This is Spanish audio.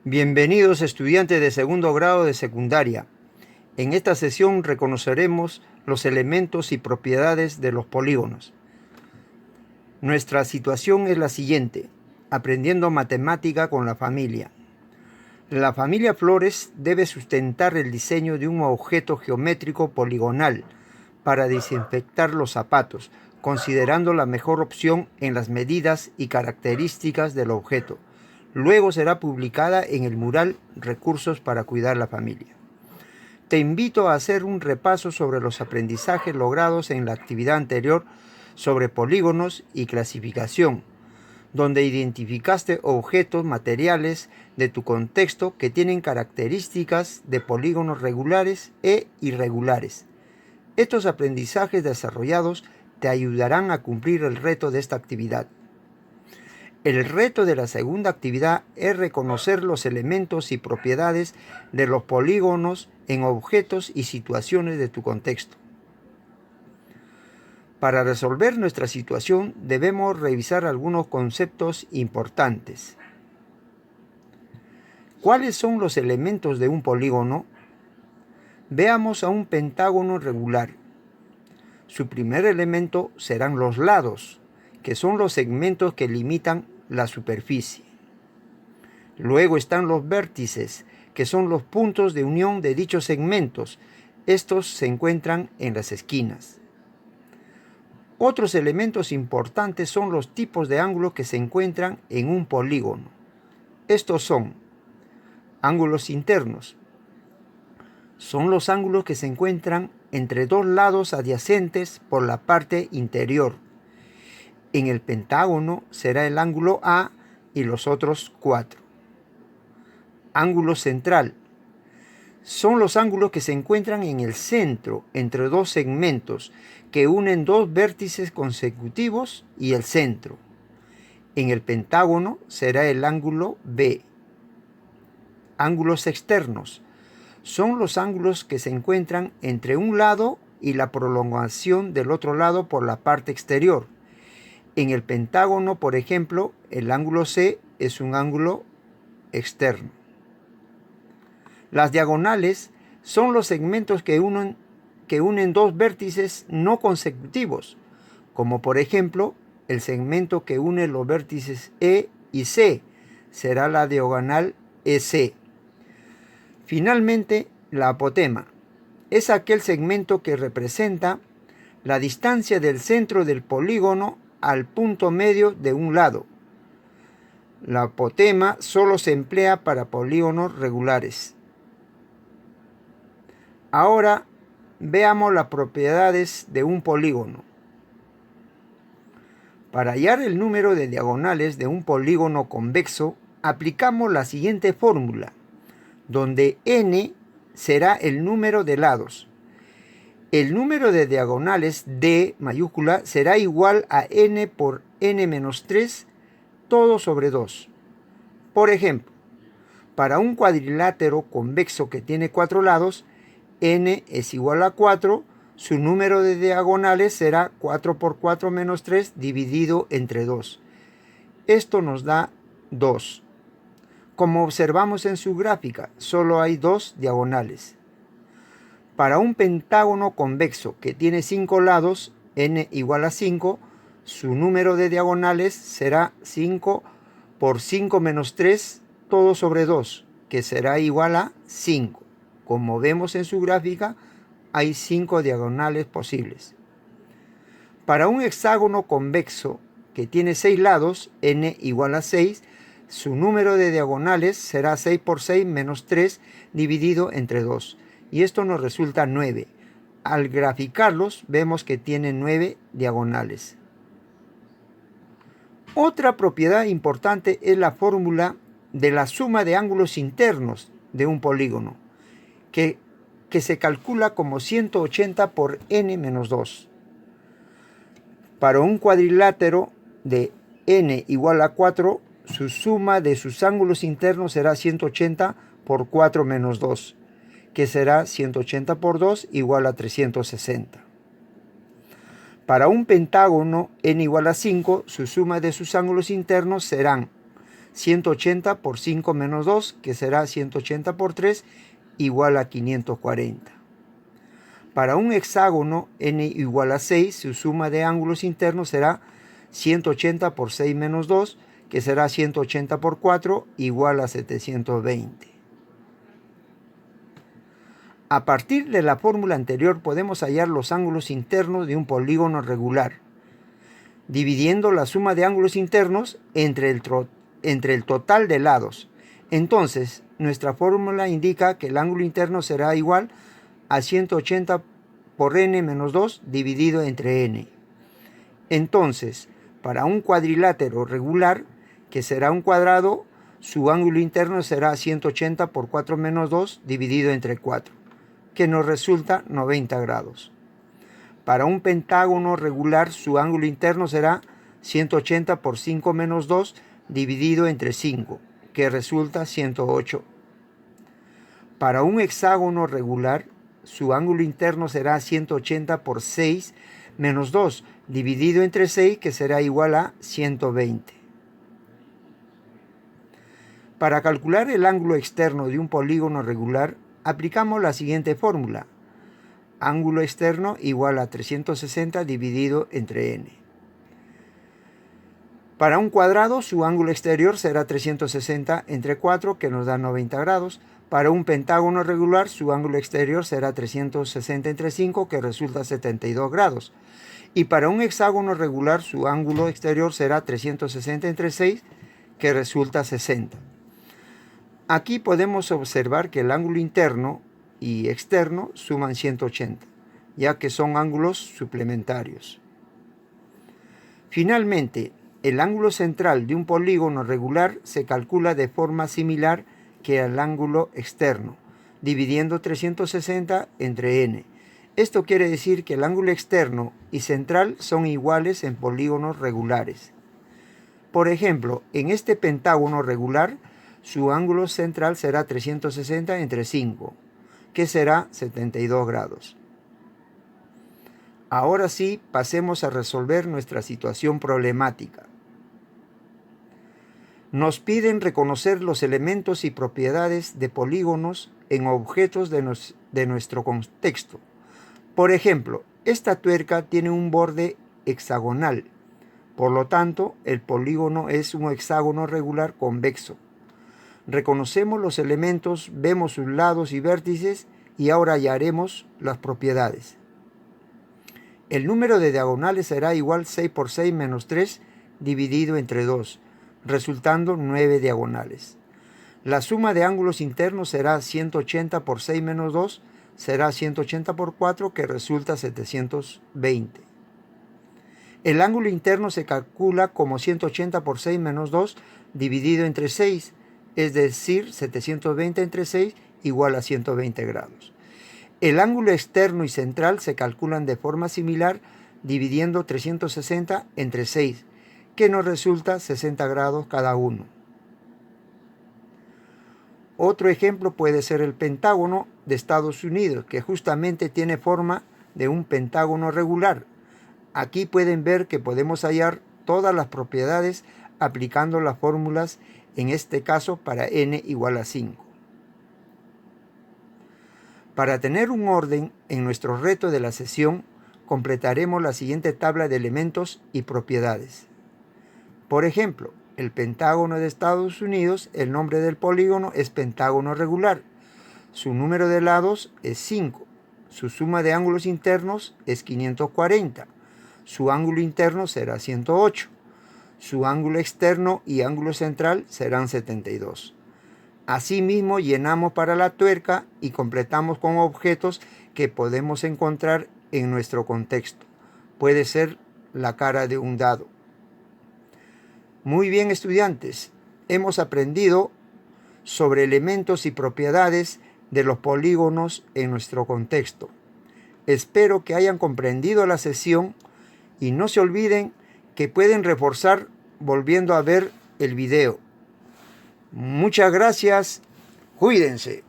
Bienvenidos estudiantes de segundo grado de secundaria. En esta sesión reconoceremos los elementos y propiedades de los polígonos. Nuestra situación es la siguiente: aprendiendo matemática con la familia. La familia Flores debe sustentar el diseño de un objeto geométrico poligonal para desinfectar los zapatos, considerando la mejor opción en las medidas y características del objeto. Luego será publicada en el mural Recursos para cuidar la familia. Te invito a hacer un repaso sobre los aprendizajes logrados en la actividad anterior sobre polígonos y clasificación, donde identificaste objetos materiales de tu contexto que tienen características de polígonos regulares e irregulares. Estos aprendizajes desarrollados te ayudarán a cumplir el reto de esta actividad. El reto de la segunda actividad es reconocer los elementos y propiedades de los polígonos en objetos y situaciones de tu contexto. Para resolver nuestra situación debemos revisar algunos conceptos importantes. ¿Cuáles son los elementos de un polígono? Veamos a un pentágono regular. Su primer elemento serán los lados, que son los segmentos que limitan la superficie. Luego están los vértices, que son los puntos de unión de dichos segmentos. Estos se encuentran en las esquinas. Otros elementos importantes son los tipos de ángulos que se encuentran en un polígono. Estos son ángulos internos. Son los ángulos que se encuentran entre dos lados adyacentes por la parte interior. En el pentágono será el ángulo A y los otros 4. Ángulo central. Son los ángulos que se encuentran en el centro, entre dos segmentos, que unen dos vértices consecutivos y el centro. En el pentágono será el ángulo B. Ángulos externos. Son los ángulos que se encuentran entre un lado y la prolongación del otro lado por la parte exterior. En el pentágono, por ejemplo, el ángulo C es un ángulo externo. Las diagonales son los segmentos que unen dos vértices no consecutivos, como por ejemplo el segmento que une los vértices E y C, será la diagonal EC. Finalmente, la apotema es aquel segmento que representa la distancia del centro del polígono al punto medio de un lado. La apotema solo se emplea para polígonos regulares. Ahora veamos las propiedades de un polígono. Para hallar el número de diagonales de un polígono convexo, aplicamos la siguiente fórmula, donde n será el número de lados. El número de diagonales D mayúscula será igual a n por n-3 todo sobre 2. Por ejemplo, para un cuadrilátero convexo que tiene 4 lados, n es igual a 4, su número de diagonales será 4 por 4 menos 3 dividido entre 2. Esto nos da 2. Como observamos en su gráfica, solo hay 2 diagonales. Para un pentágono convexo que tiene 5 lados, n igual a 5, su número de diagonales será 5 por 5 menos 3, todo sobre 2, que será igual a 5. Como vemos en su gráfica, hay 5 diagonales posibles. Para un hexágono convexo que tiene 6 lados, n igual a 6, su número de diagonales será 6 por 6 menos 3 dividido entre 2. Y esto nos resulta 9. Al graficarlos vemos que tienen 9 diagonales. Otra propiedad importante es la fórmula de la suma de ángulos internos de un polígono, que se calcula como 180 por n menos 2. Para un cuadrilátero de n igual a 4, su suma de sus ángulos internos será 180 por 4 menos 2, que será 180 por 2 igual a 360. Para un pentágono n igual a 5, su suma de sus ángulos internos serán 180 por 5 menos 2, que será 180 por 3, igual a 540. Para un hexágono n igual a 6, su suma de ángulos internos será 180 por 6 menos 2, que será 180 por 4, igual a 720. A partir de la fórmula anterior podemos hallar los ángulos internos de un polígono regular, dividiendo la suma de ángulos internos entre el total de lados. Entonces, nuestra fórmula indica que el ángulo interno será igual a 180 por n menos 2 dividido entre n. Entonces, para un cuadrilátero regular, que será un cuadrado, su ángulo interno será 180 por 4 menos 2 dividido entre 4, que nos resulta 90 grados. Para un pentágono regular, su ángulo interno será 180 por 5 menos 2 dividido entre 5, que resulta 108. Para un hexágono regular, su ángulo interno será 180 por 6 menos 2 dividido entre 6, que será igual a 120. Para calcular el ángulo externo de un polígono regular, aplicamos la siguiente fórmula. Ángulo externo igual a 360 dividido entre n. Para un cuadrado, su ángulo exterior será 360 entre 4, que nos da 90 grados. Para un pentágono regular, su ángulo exterior será 360 entre 5, que resulta 72 grados. Y para un hexágono regular, su ángulo exterior será 360 entre 6, que resulta 60. Aquí podemos observar que el ángulo interno y externo suman 180, ya que son ángulos suplementarios. Finalmente, el ángulo central de un polígono regular se calcula de forma similar que el ángulo externo, dividiendo 360 entre n. Esto quiere decir que el ángulo externo y central son iguales en polígonos regulares. Por ejemplo, en este pentágono regular, su ángulo central será 360 entre 5, que será 72 grados. Ahora sí, pasemos a resolver nuestra situación problemática. Nos piden reconocer los elementos y propiedades de polígonos en objetos de nuestro contexto. Por ejemplo, esta tuerca tiene un borde hexagonal. Por lo tanto, el polígono es un hexágono regular convexo. Reconocemos los elementos, vemos sus lados y vértices y ahora hallaremos las propiedades. El número de diagonales será igual 6 por 6 menos 3 dividido entre 2, resultando 9 diagonales. La suma de ángulos internos será 180 por 6 menos 2, será 180 por 4, que resulta 720. El ángulo interno se calcula como 180 por 6 menos 2 dividido entre 6, es decir, 720 entre 6 igual a 120 grados. El ángulo externo y central se calculan de forma similar dividiendo 360 entre 6, que nos resulta 60 grados cada uno. Otro ejemplo puede ser el Pentágono de Estados Unidos, que justamente tiene forma de un pentágono regular. Aquí pueden ver que podemos hallar todas las propiedades aplicando las fórmulas, en este caso para n igual a 5. Para tener un orden en nuestro reto de la sesión, completaremos la siguiente tabla de elementos y propiedades. Por ejemplo, el Pentágono de Estados Unidos, el nombre del polígono es pentágono regular. Su número de lados es 5. Su suma de ángulos internos es 540. Su ángulo interno será 108. Su ángulo externo y ángulo central serán 72. Asimismo, llenamos para la tuerca y completamos con objetos que podemos encontrar en nuestro contexto. Puede ser la cara de un dado. Muy bien, estudiantes, hemos aprendido sobre elementos y propiedades de los polígonos en nuestro contexto. Espero que hayan comprendido la sesión y no se olviden que pueden reforzar volviendo a ver el video. Muchas gracias, cuídense.